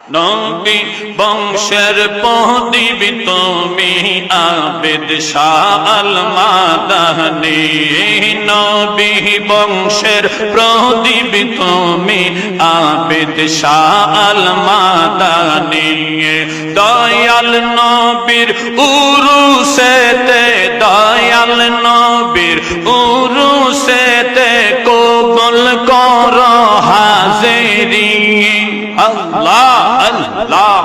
নবী বংশের প্রদীপ তুমি আবেদ শাহ আল মাদানী। নবী বংশের প্রদীপ তুমি আবেদ শাহ আল মাদানী। দয়াল নবীর উরুসেতে, দয়াল নবীর উরুসেতে কবুল কর হাজিরি। আল্লাহ আল্লাহ।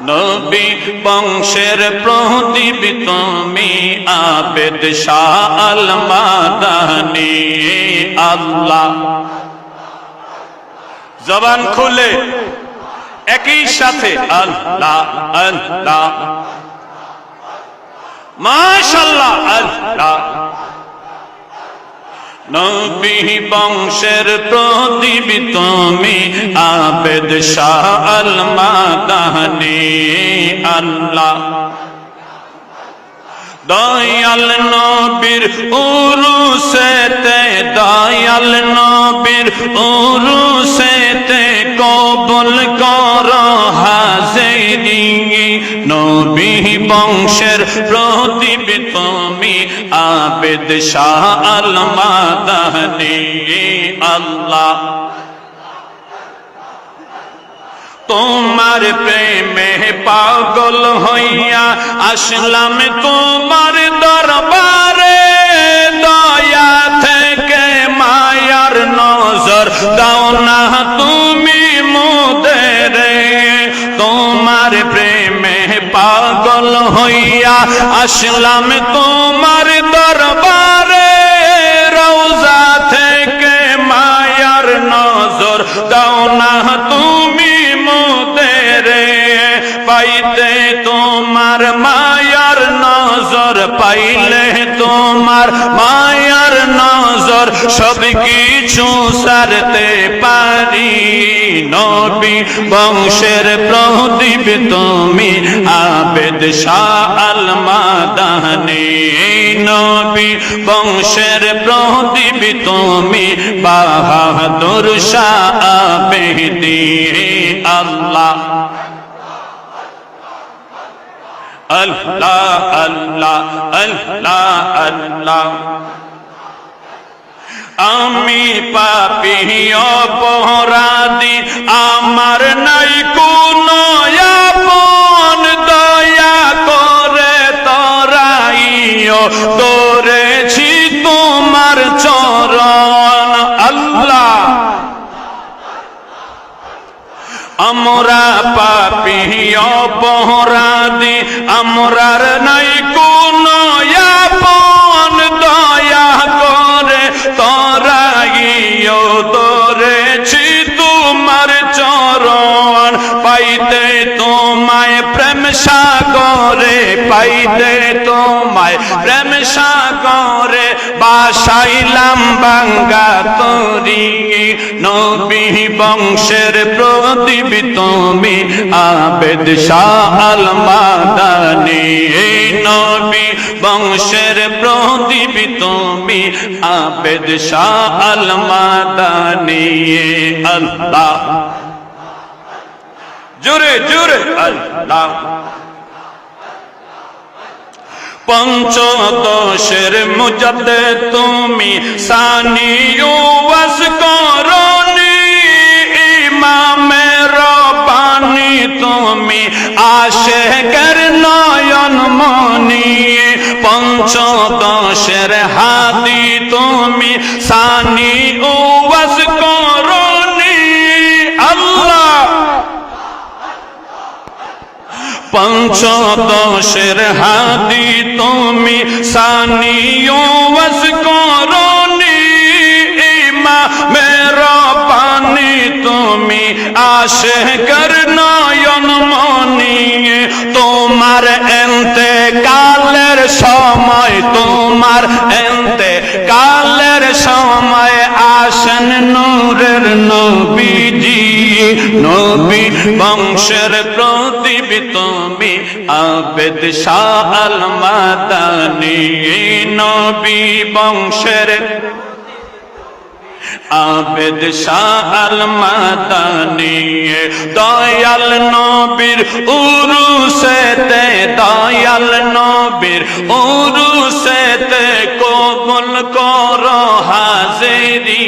নবী বংশের প্রদীপ তুমি আবেদ শাহ আল মাদানী। আল্লাহ। জবান খুলে একই সাথে আল্লাহ আল্লাহ, মাশাআল্লাহ আল্লাহ। নবী বংশের প্রদীপ তুমি আবেদ শাহ আল মাদানী। আল্লাহ। দয়াল নবীর উরুসেতে, দয়াল নবীর উরুসেতে কবুল কর হাজিরি। নবী বংশের প্রদীপ তুমি আবেদ শাহ আল মাদানী। আল্লাহ। তোমার প্রেমে পাগল হইয়া আসলাম তোমার দরবারে। দয়া থেকে মায়ার নজর দাও না তুমি মোদেরে। তোমার প্রেমে পাগল হইয়া আসলাম তোমার দরবারে। রওজা থেকে মায়ার নজর দাও না তুমি মোদেরে। পাইতে তোমার মায়ার নজর, পাইলে তোমার মায়ার নজর সব কিছু সারতে পারি। নবী বংশের প্রদীপ তুমি আবেদ শাহ আল মাদানী। নবী বংশের প্রদীপ তুমি বাহাদুর শাহ আবেদী। আল্লাহ আল্লাহ আল্লাহ আল্লাহ আল্লাহ। আমি পাপী অপরাধী, আমার নাই কোনো আপন। দয়া করে তরাইও ধরেছি তোমার চরণ। আল্লাহ। আমরা পাপী অপরাধী, আমরার নাই কোনো আপন। দয়া করে তরাইও ধরেছি তোমার চরণ। পাইতে তোমায় প্রেম সাগরে, পাইতে তোমায় প্রেম সাগরে বাসাইলাম বাঙ্গা তরি। নবী বংশের প্রদীপ তুমি আবেদ শাহ আল মাদানী। নবী বংশের প্রদীপ তুমি আবেদ শাহ আল মাদানী। আল্লাহ। জোরে জোরে আল্লাহ। পঞ্চদশের মুজাদ্দিদ তুমি সানি ওয়াজ করনি। ইমামে রব্বানি তুমি আশিকের নয়ন মনি। পঞ্চদশের হাদি তুমি সানি ওয়াজ করনি। আল্লাহ। পঞ্চদশের হাদি তুমি সানি ওয়াজ করনি। ইমামে রব্বানি তুমি আশিকের নয়ন মনি। তোমার ইন্তেকালের সময়, তোমার ইন্তেকালের সময় আসেন নূরের নবীজি। নবী বংশের প্রদীপ তুমি আবেদ শাহ আল মাদানী। নবী বংশের আবেদ শাহ আল মাদানী দয়াল নবীর উরুসেতে দয়াল নবীর উরুসেতে কবুল করো হাজিরি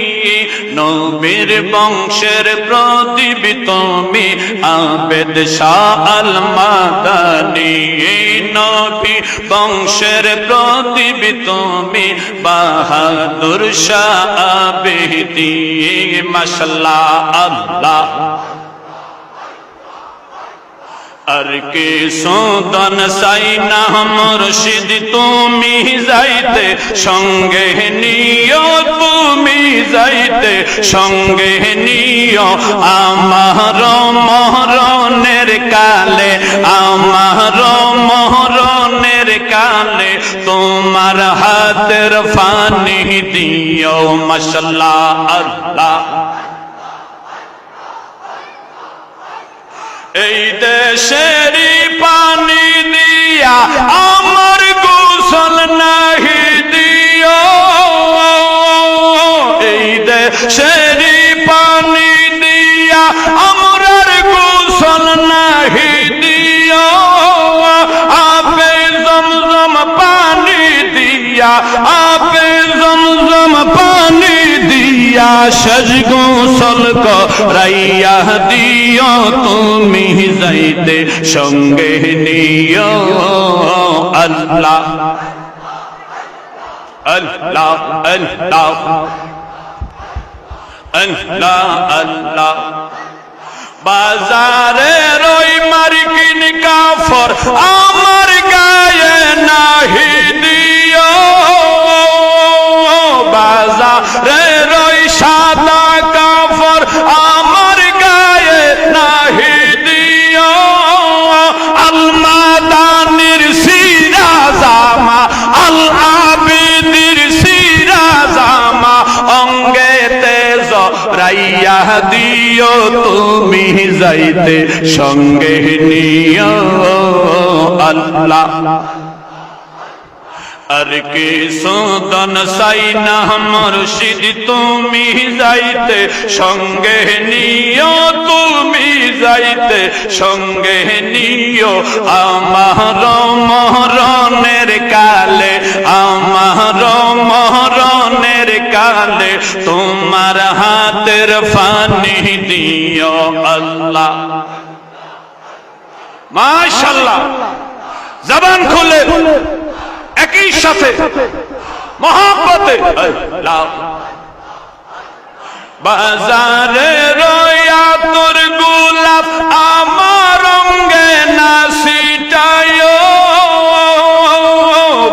নবীর বংশের প্রদীপ তুমি আবেদ শাহ আল মাদানী নবী বংশের প্রদীপ তুমি বাহাদুর শাহ আবেদি মাশাআল্লাহ আল্লাহ আর কে সুদন সাইনা মুর্শিদ তুমি যাইতে সঙ্গে নিও তুমি যাইতে সঙ্গে নিও আমার মরণের কালে আমার মরণের কালে তোমার হাতের ফানি দিও মাশাআল্লাহ আল্লাহ এই দেশেরই পানি দিয়া আমার গোসল নাহি দিও এই দেশেরই পানি দিয়া আমরার গোসল নাহি দিও আপে জমজম পানি দিয়া আপে জমজম পানি দিয়া সজ গোসল করাইয়া দিও তুমি যাইতে সঙ্গে নিও আল্লাহ আল্লাহ আল্লাহ আল্লাহ আল্লাহ বাজারে রই মার্কিন কাফর আমার গায়ে নাহি দিও বাজারে রই সাদা কাফর আমার গায়ে নাহি দিও আল মাদানির সিরা জামা আল আবিদির সিরা জামা অঙ্গে তেজ রাইয়া দিও তুমি যাইতে সঙ্গে নিও আল্লাহ আর কে সুদন সাইনা মুর্শিদ তুমি যাইতে সঙ্গে নিও তুমি যাইতে সঙ্গে নিও আমার মরণের কালে আমার মরণের কালে তোমার হাতের ফানি দিও আল্লাহ মাশাআল্লাহ জবান খুলে একই সাথে মহব্বতে বাজারে রয়া তোর গোলাপ আমার অঙ্গে না ছিটায়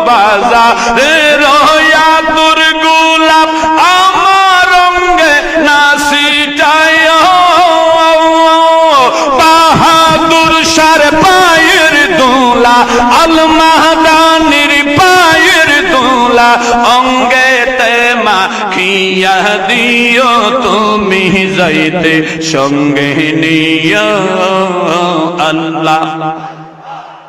বাজারে রয়া তোর গোলাপ আমার অঙ্গে না ছিটায় বাহাদুর শার পায়ের দোলা আল মাদানির পায়ের দোলা অঙ্গে তেমা খিয়া দিও তুমি যাইতে সঙ্গে নিও আল্লাহ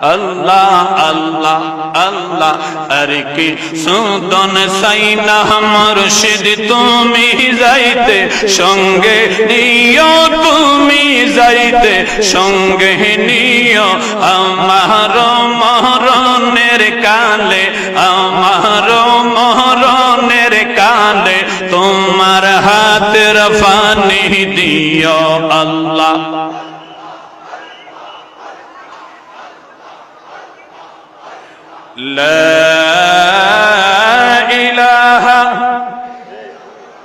আল্লাহ আল্লাহ আল্লাহ আর কি সুদন সাইনা মুর্শিদ তুমি যাইতে সঙ্গে নিও তুমি যাইতে সঙ্গে নিও আমার মরণের কালে আমার মরণের কালে তোমার হাতের ফানি দিও আল্লাহ لا إله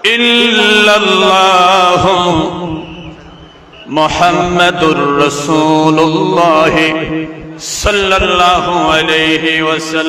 إلا الله محمد رسول الله صلى الله عليه وسلم